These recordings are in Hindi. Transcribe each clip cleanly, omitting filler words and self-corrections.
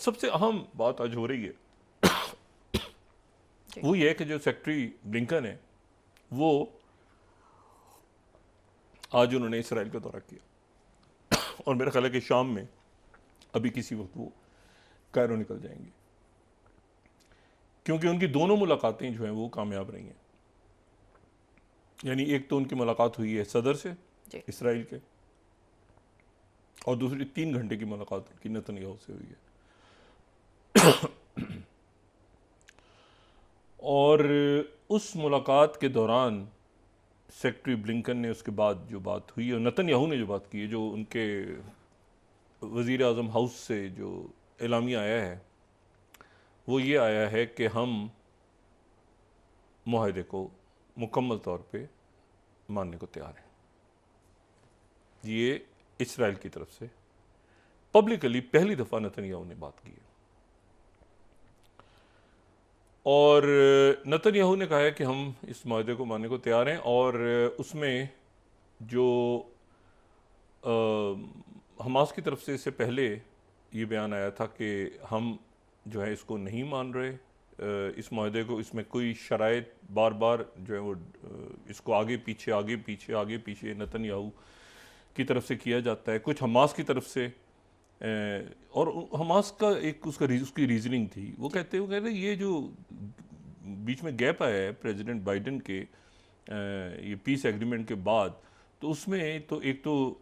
सबसे अहम बात आज हो रही है वो ये है कि जो सेक्रेटरी ब्लिंकन है वो आज उन्होंने इसराइल का दौरा किया और मेरा ख्याल है कि शाम में अभी किसी वक्त वो कायरो निकल जाएंगे, क्योंकि उनकी दोनों मुलाकातें जो हैं वो कामयाब रही हैं। यानी एक तो उनकी मुलाकात हुई है सदर से जी। इसराइल के, और दूसरी 3 घंटे की मुलाकात उनकी नेतन्याहू से हुई है। और उस मुलाकात के दौरान सेक्रेटरी ब्लिंकन ने उसके बाद जो बात हुई है, और नेतन्याहू ने जो बात की है, जो उनके वज़ीर आज़म हाउस से जो एलामिया आया है वो ये आया है कि हम मुआहदे को मुकम्मल तौर पे मानने को तैयार हैं। ये इसराइल की तरफ से पब्लिकली पहली दफ़ा नेतन्याहू ने बात की है, और नेतन्याहू ने कहा है कि हम इस मुआहदे को मानने को तैयार हैं। और उसमें जो हमास की तरफ से इससे पहले ये बयान आया था कि हम जो है इसको नहीं मान रहे, इस मुआहदे को, इसमें कोई शराइत बार बार जो है वो इसको आगे पीछे नेतन्याहू की तरफ से किया जाता है, कुछ हमास की तरफ से। और हमास का एक उसकी रीजनिंग थी, वो कहते ये जो बीच में गैप आया है प्रेसिडेंट बाइडेन के ये पीस एग्रीमेंट के बाद, तो उसमें तो एक तो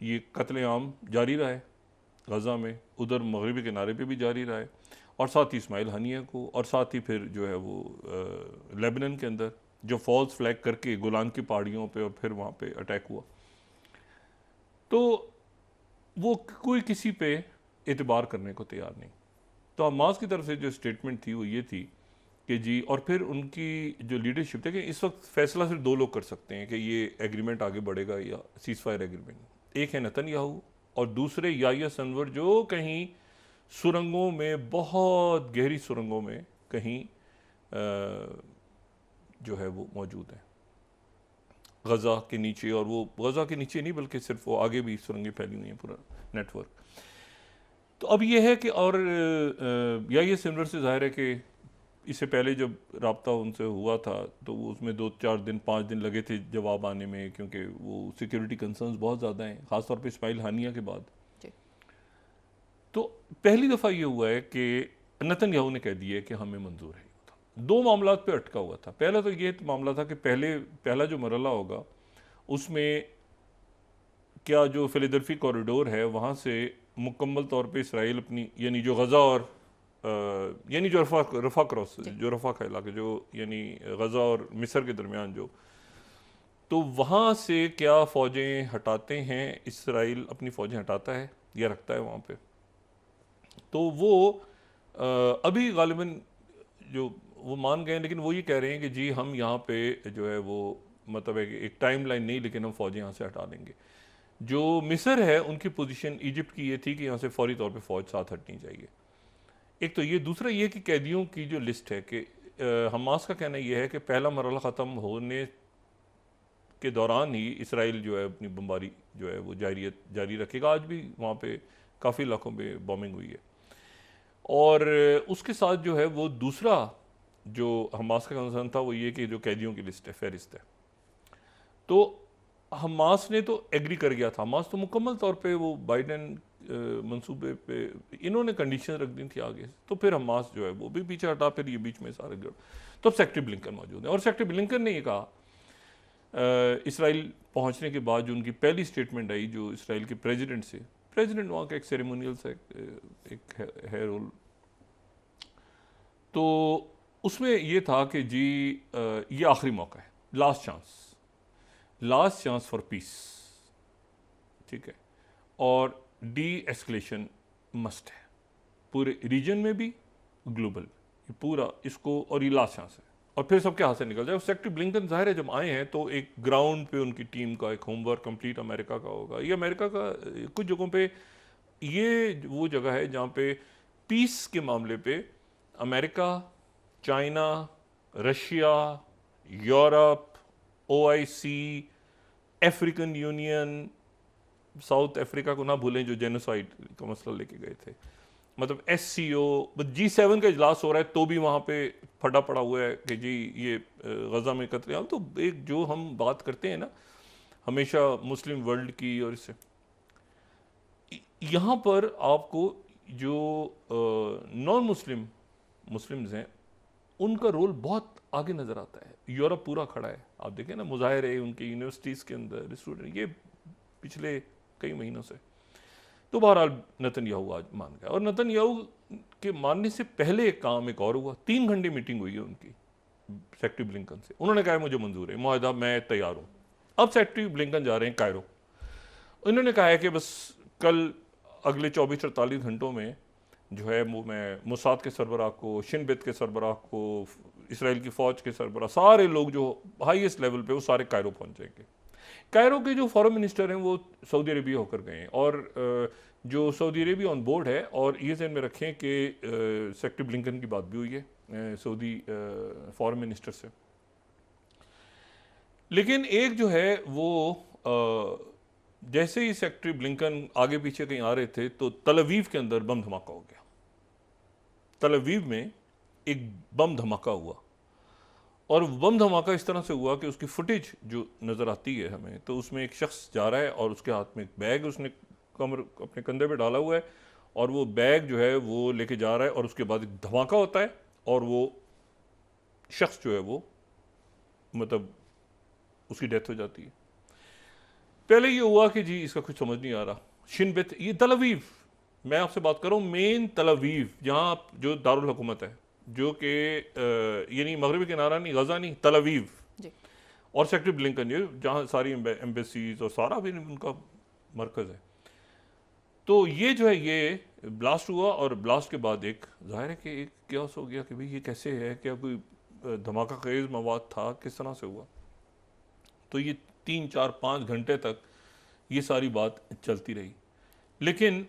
ये कत्लेआम जारी रहा है गज़ा में, उधर मगरबी किनारे पे भी जारी रहा है, और साथ ही इस्माइल हनिया को, और साथ ही फिर जो है वो लेबनान के अंदर जो फॉल्स फ्लैग करके गोलान की पहाड़ियों पे और फिर वहाँ पे अटैक हुआ। तो वो कोई किसी पे एतबार करने को तैयार नहीं। तो हमास की तरफ से जो स्टेटमेंट थी वो ये थी कि जी, और फिर उनकी जो लीडरशिप थी कि इस वक्त फैसला सिर्फ 2 लोग कर सकते हैं कि ये एग्रीमेंट आगे बढ़ेगा या सीज फायर एग्रीमेंट। एक है नेतन्याहू और दूसरे याह्या सिन्वार, जो कहीं सुरंगों में, बहुत गहरी सुरंगों में कहीं जो है वो मौजूद है गज़ा के नीचे। और वो गज़ा के नीचे नहीं बल्कि सिर्फ वो आगे भी सुरंगें फैली हुई हैं, पूरा नेटवर्क। तो अब ये है कि, और याह्या सिन्वार से जाहिर है कि इससे पहले जब रब्ता उनसे हुआ था तो वो उसमें 2-4 दिन 5 दिन लगे थे जवाब आने में, क्योंकि वो सिक्योरिटी कंसर्न्स बहुत ज़्यादा हैं, ख़ासतौर पे इस्माइल हानिया के बाद। जी। तो पहली दफ़ा ये हुआ है कि नेतन्याहू ने कह दिया कि हमें मंजूर है। 2 मामलात पे अटका हुआ था। पहला तो ये मामला था कि पहला जो मरला होगा उसमें क्या जो फिलाडेल्फी कॉरिडोर है वहाँ से मुकम्मल तौर पे इसराइल अपनी, यानी जो गज़ा और यानी जो रफ़ा क्रॉस, जो रफ़ा का इलाका, जो यानी गज़ा और मिस्र के दरमियान, जो तो वहाँ से क्या फ़ौजें हटाते हैं, इसराइल अपनी फ़ौजें हटाता है या रखता है वहाँ पे। तो वो अभी गालिबन जो वो मान गए, लेकिन वो ये कह रहे हैं कि जी हम यहाँ पे जो है वो मतलब है कि एक टाइम लाइन नहीं, लेकिन हम फ़ौजें यहाँ से हटा देंगे। जो मिस्र है उनकी पोजीशन इजिप्ट की ये थी कि यहाँ से फौरी तौर पे फ़ौज साथ हटनी चाहिए। एक तो ये, दूसरा ये कि कैदियों की जो लिस्ट है कि हमास का कहना यह है कि पहला मरहला ख़त्म होने के दौरान ही इसराइल जो है अपनी बमबारी जो है वो जारी रखेगा। आज भी वहाँ पे काफ़ी इलाकों में बॉम्बिंग हुई है। और उसके साथ जो है वो दूसरा जो हमास का कंसर्न था वो ये कि जो कैदियों की लिस्ट है, फहरिस्त है, तो हमास ने तो एग्री कर गया था। हमास तो मुकम्मल तौर पे वो बाइडेन मंसूबे पे इन्होंने कंडीशन रख दी थी आगे, तो फिर हमास जो है वो भी पीछे हटा, फिर ये बीच में सारे गड़। तो अब सेक्रेटरी ब्लिंकन मौजूद है, और सेक्रेटरी ब्लिंकन ने ये कहा इसराइल पहुंचने के बाद जो उनकी पहली स्टेटमेंट आई जो इसराइल के प्रेसिडेंट से, प्रेसिडेंट वहाँ का एक सेरेमोनियल सा एक है रोल, तो उसमें ये था कि जी ये आखिरी मौका है, लास्ट चांस फॉर पीस, ठीक है, और डी एस्केलेशन मस्ट है पूरे रीजन में भी, ग्लोबल, ये पूरा इसको, और ये लास्ट चांस है, और फिर सबके हाथ से निकल जाए। सेक्रेटरी ब्लिंकन जाहिर है जब आए हैं तो एक ग्राउंड पे उनकी टीम का एक होमवर्क कंप्लीट अमेरिका का होगा। ये अमेरिका का कुछ जगहों पे ये वो जगह है जहाँ पे पीस के मामले पे America, China, Russia, Europe, OIC, African union, south Africa को ना भूलें जो जेनोसाइड का मसला लेके गए थे, मतलब SCO G7 का इजलास हो रहा है तो भी वहाँ पे फटा पड़ा हुआ है कि जी ये गज़ा में कत्लेआम। तो एक जो हम बात करते हैं ना हमेशा मुस्लिम वर्ल्ड की, और इससे यहाँ पर आपको जो नॉन मुस्लिम्स हैं उनका रोल बहुत आगे नज़र आता है। यूरोप पूरा खड़ा है, आप देखें ना मुजाहरे उनकी यूनिवर्सिटीज़ के अंदर स्टूडेंट, ये पिछले कई महीनों से। तो बहरहाल नेतन्याहू आज मान गया, और नेतन्याहू के मानने से पहले एक काम एक और हुआ। 3 घंटे मीटिंग हुई है उनकी सेक्रेटरी ब्लिंकन से। उन्होंने कहा मुझे मंजूर है मुआहदा, मैं तैयार हूँ। अब सेक्रेटरी ब्लिंकन जा रहे हैं कायरो। उन्होंने कहा है कि बस कल अगले 24-48 घंटों में जो है वो मैं मोसाद के सरबराह को, शिन बेत के सरबराह को, इसराइल की फ़ौज के सरबराह, सारे लोग जो हाईएस्ट लेवल पे वो सारे कायरो पहुंच जाएंगे। कायरो के जो फॉरेन मिनिस्टर हैं वो सऊदी अरेबिया होकर गए हैं, और जो सऊदी अरेबिया ऑन बोर्ड है। और ये ज़हन में रखें कि सेक्रेटरी ब्लिंकन की बात भी हुई है सऊदी फॉरेन मिनिस्टर से। लेकिन एक जो है वो जैसे ही सेक्रेटरी ब्लिंकन आगे पीछे कहीं आ रहे थे तो तल अवीव के अंदर बम धमाका हो गया। तल अवीव में एक बम धमाका हुआ, और बम धमाका इस तरह से हुआ कि उसकी फुटेज जो नज़र आती है हमें, तो उसमें एक शख्स जा रहा है और उसके हाथ में एक बैग उसने अपने कंधे पे डाला हुआ है, और वो बैग जो है वो लेके जा रहा है, और उसके बाद एक धमाका होता है और वो शख्स जो है वो मतलब उसकी डेथ हो जाती है। पहले ये हुआ कि जी इसका कुछ समझ नहीं आ रहा। शिन बेत, ये तल अवीव, मैं आपसे बात कर रहा हूँ मेन तल अवीव, जहाँ जो दारुल हुकूमत है, जो कि ये नहीं मगरबी किनारा नहीं, गजा नहीं, तल अवीव। और सेक्रेटरी ब्लिंकन ये जहाँ सारी एम्बेसीज और सारा भी उनका मरकज़ है। तो ये जो है ये ब्लास्ट हुआ, और ब्लास्ट के बाद एक जाहिर है कि एक क्यास हो गया कि भाई ये कैसे है, क्या कोई धमाका खेज मवाद था, किस तरह से हुआ। तो ये 3-4-5 घंटे तक ये सारी बात चलती रही। लेकिन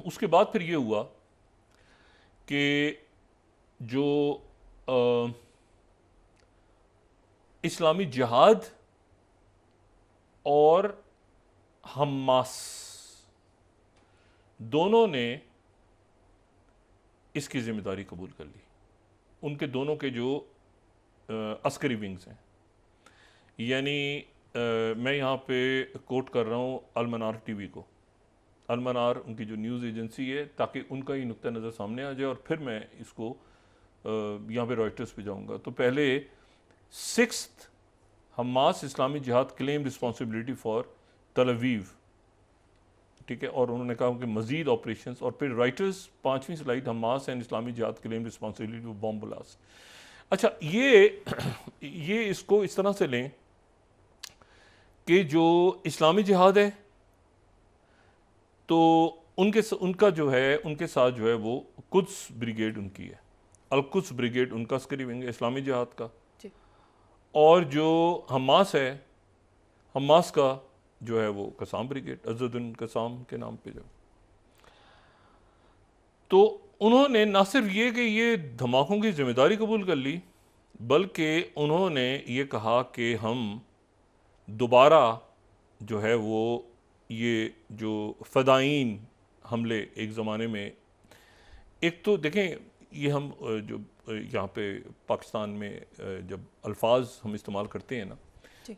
उसके बाद फिर ये हुआ कि जो इस्लामी जिहाद और हमास दोनों ने इसकी जिम्मेदारी कबूल कर ली। उनके दोनों के जो अस्करी विंग्स हैं, यानी मैं यहाँ पे कोट कर रहा हूँ अलमनार टीवी को। अलमनार उनकी जो न्यूज़ एजेंसी है, ताकि उनका ही नुक्ता नज़र सामने आ जाए, और फिर मैं इसको यहाँ पे रॉयटर्स पे जाऊँगा। तो पहले 6th हमास इस्लामी जिहाद क्लेम रिस्पॉन्सिबिलिटी फॉर तल अवीव, ठीक है, और उन्होंने कहा कि मजीद ऑपरेशंस। और फिर राइटर्स 5वीं स्लाइड, हमास एंड इस्लामी जिहाद claim responsibility for bomb blast. अच्छा, ये इसको इस तरह से लें कि जो इस्लामी जिहाद है तो उनका जो है उनके साथ जो है वो कुद्स ब्रिगेड उनकी है, अल-कुद्स ब्रिगेड उनका अस्करी विंग है इस्लामी जिहाद का। और जो हमास है, हमास का जो है वो कसाम ब्रिगेड, अज़दुन कसाम के नाम पे जो। तो उन्होंने ना सिर्फ ये कि ये धमाकों की जिम्मेदारी कबूल कर ली, बल्कि उन्होंने ये कहा कि हम दोबारा जो है वो ये जो फ़दाईन हमले एक ज़माने में, एक तो देखें ये हम जो यहाँ पे पाकिस्तान में जब अल्फाज हम इस्तेमाल करते हैं ना,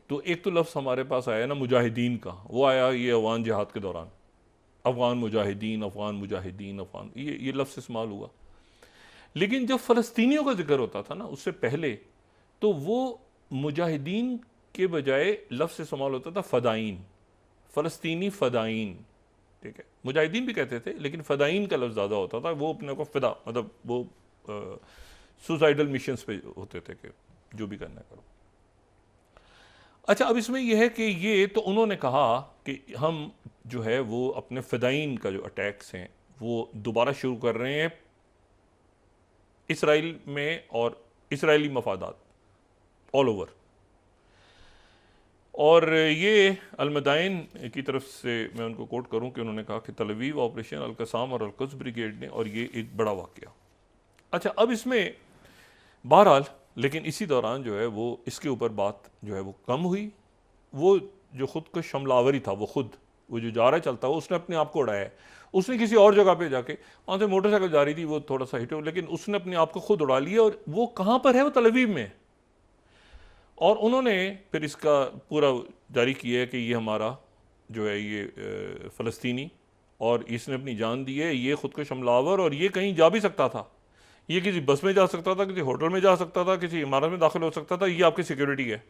तो एक तो लफ्ज़ हमारे पास आया ना मुजाहिदीन का, वो आया ये अफ़गान जिहाद के दौरान, अफ़गान मुजाहिदीन, अफ़गान मुजाहिदीन, अफ़गान, ये लफ्ज़ इस्तेमाल हुआ। लेकिन जब फ़लस्तीनियों का जिक्र होता था ना उससे पहले, तो वो मुजाहिदीन के बजाय लफ्ज़ इस्तेमाल होता था फ़दाईन, फ़लस्तीनी फ़दाईन, ठीक है। मुजाहिदीन भी कहते थे, लेकिन फ़दाईन का लफ्ज़ ज़्यादा होता था। वो अपने को फ़िदा मतलब वो सुसाइडल मिशंस पे होते थे कि जो भी करना करो। अच्छा, अब इसमें यह है कि ये तो उन्होंने कहा कि हम जो है वो अपने फ़दाईन का जो अटैक्स हैं वो दोबारा शुरू कर रहे हैं इसराइल में और इसराइली मफादात ऑल ओवर। और ये अलमदाइन की तरफ से मैं उनको कोट करूं कि उन्होंने कहा कि तल अवीव ऑपरेशन अल-कसाम और अल-कुद्स ब्रिगेड ने, और ये एक बड़ा वाक़या। अच्छा, अब इसमें बहरहाल लेकिन इसी दौरान जो है वो इसके ऊपर बात जो है वो कम हुई। वो जो ख़ुद को हमलावरी था वो ख़ुद वो जो जा रहा है चलता हुआ, उसने अपने आप को उड़ाया है। उसने किसी और जगह पे जाके, वहाँ से मोटरसाइकिल जा रही थी, वो थोड़ा सा हिट हो, लेकिन उसने अपने आप को खुद उड़ा लिया। और वो कहाँ पर है? वो तल अवीव में है। और उन्होंने फिर इसका पूरा जारी किया है कि ये हमारा जो है ये फ़लस्तीनी, और इसने अपनी जान दी है, ये खुद को हमलावर, और ये कहीं जा भी सकता था। ये किसी बस में जा सकता था, किसी होटल में जा सकता था, किसी इमारत में दाखिल हो सकता था। ये आपकी सिक्योरिटी है।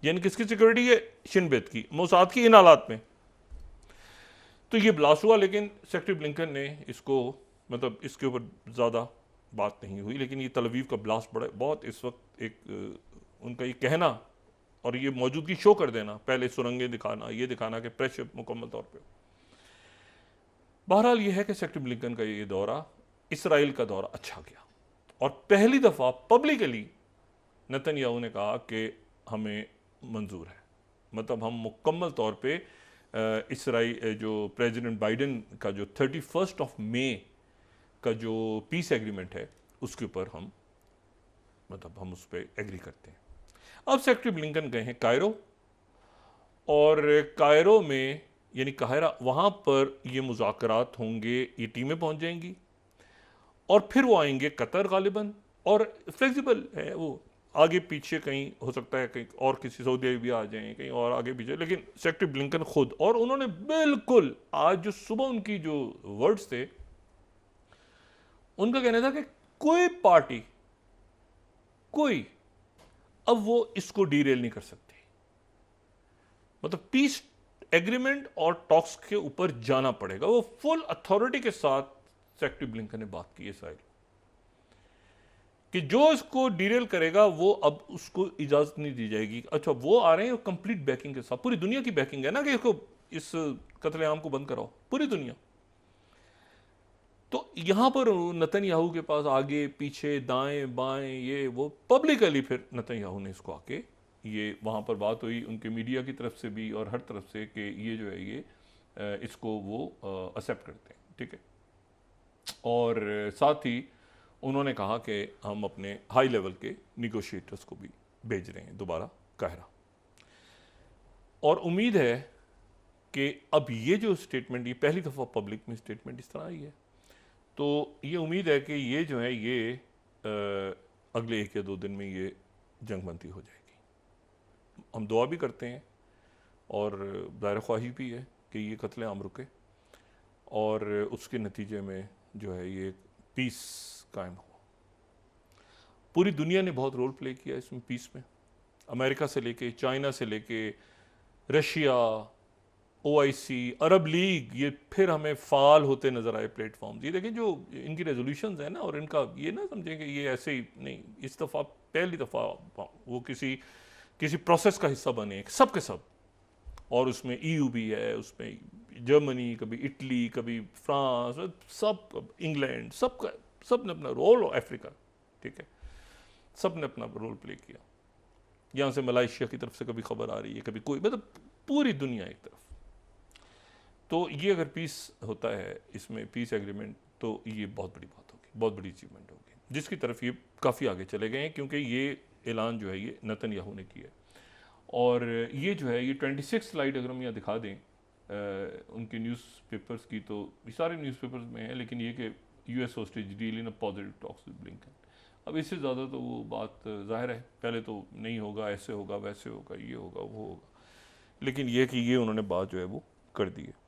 यानी किसकी सिक्योरिटी है? शिन बेत की, मोसाद की, इन हालात में। तो ये ब्लास्ट हुआ, लेकिन सेक्रेटरी ब्लिंकन ने इसको, मतलब इसके ऊपर ज़्यादा बात नहीं हुई। लेकिन ये तल अवीव का ब्लास्ट बड़ा बहुत इस वक्त एक उनका ये कहना और ये मौजूदगी शो कर देना, पहले सुरंगें दिखाना, ये दिखाना कि प्रेशर मुकम्मल तौर पे। बहरहाल ये है कि सेक्रेटरी ब्लिंकन का ये दौरा, इसराइल का दौरा अच्छा गया, और पहली दफ़ा पब्लिकली नेतन्याहू ने कहा कि हमें मंजूर है, मतलब हम मुकम्मल तौर पे इसराइल जो प्रेसिडेंट बाइडेन का जो 31 मई का जो पीस एग्रीमेंट है उसके ऊपर हम, मतलब हम उस पर एग्री करते हैं। अब सेक्रेटरी ब्लिंकन गए हैं कायरो, और कायरो में यानी काहिरा, वहाँ पर ये मुज़ाकरात होंगे, ये टीमें पहुँच जाएंगी, और फिर वो आएंगे कतर गालिबन, और फ्लेक्सिबल है वो, आगे पीछे कहीं हो सकता है, कहीं और किसी सऊदी अरबिया आ जाएं, कहीं और आगे पीछे, लेकिन सेक्रेटरी ब्लिंकन खुद, और उन्होंने बिल्कुल आज जो सुबह उनकी जो वर्ड्स थे, उनका कहना था कि कोई पार्टी, कोई, अब वो इसको डीरेल नहीं कर सकती। मतलब पीस एग्रीमेंट और टॉक्स के ऊपर जाना पड़ेगा। वो फुल अथॉरिटी के साथ सेक्रेटरी ब्लिंकन ने बात की है साहिल, कि जो इसको डीरेल करेगा वो अब उसको इजाजत नहीं दी जाएगी। अच्छा, वो आ रहे हैं कंप्लीट बैकिंग के साथ, पूरी दुनिया की बैकिंग है ना कि इसको, इस कत्लेआम को बंद कराओ, पूरी दुनिया। तो यहां पर नेतन्याहू के पास आगे पीछे दाएं बाएं ये वो, पब्लिकली फिर नेतन्याहू ने इसको आके, ये वहां पर बात हुई उनके मीडिया की तरफ से भी और हर तरफ से, कि ये जो है ये इसको वो एक्सेप्ट करते हैं, ठीक है। और साथ ही उन्होंने कहा कि हम अपने हाई लेवल के निगोशिएटर्स को भी भेज रहे हैं दोबारा काहिरा, और उम्मीद है कि अब ये जो स्टेटमेंट, ये पहली दफ़ा पब्लिक में स्टेटमेंट इस तरह आई है, तो ये उम्मीद है कि ये जो है ये अगले 1 या 2 दिन में ये जंग बंदी हो जाएगी। हम दुआ भी करते हैं और ज़ाहिर ख्वाहिश भी है कि ये कत्लेआम रुके, और उसके नतीजे में जो है ये पीस कायम हो। पूरी दुनिया ने बहुत रोल प्ले किया इसमें, पीस में। अमेरिका से लेके, चाइना से लेके, रशिया, OIC, अरब लीग, ये फिर हमें फ़ाल होते नज़र आए प्लेटफॉर्म्स। ये देखें जो इनकी रेजोल्यूशंस हैं ना, और इनका ये ना समझें कि ये ऐसे ही नहीं, इस दफ़ा पहली दफ़ा वो किसी प्रोसेस का हिस्सा बने, सब के सब। और उसमें EU भी है, उसमें जर्मनी, कभी इटली, कभी फ्रांस, सब, इंग्लैंड, सब ने अपना रोल, अफ्रीका, ठीक है, सब ने अपना रोल प्ले किया। यहाँ से मलाइशिया की तरफ से कभी खबर आ रही है, कभी कोई, मतलब पूरी दुनिया एक तरफ। तो ये अगर पीस होता है इसमें, पीस एग्रीमेंट, तो ये बहुत बड़ी बात होगी, बहुत बड़ी अचीवमेंट होगी, जिसकी तरफ ये काफ़ी आगे चले गए हैं, क्योंकि ये ऐलान जो है ये नेतन्याहू ने किया है। और ये जो है ये 26 स्लाइड अगर हम यहाँ दिखा दें उनके न्यूज़पेपर्स की, तो ये सारे न्यूज़पेपर्स में है, लेकिन ये कि US hostage deal in a positive talks with Blinken. अब इससे ज़्यादा तो वो बात ज़ाहिर है, पहले तो नहीं होगा, ऐसे होगा, वैसे होगा, ये होगा, वो होगा, लेकिन ये कि ये उन्होंने बात जो है वो कर दी है।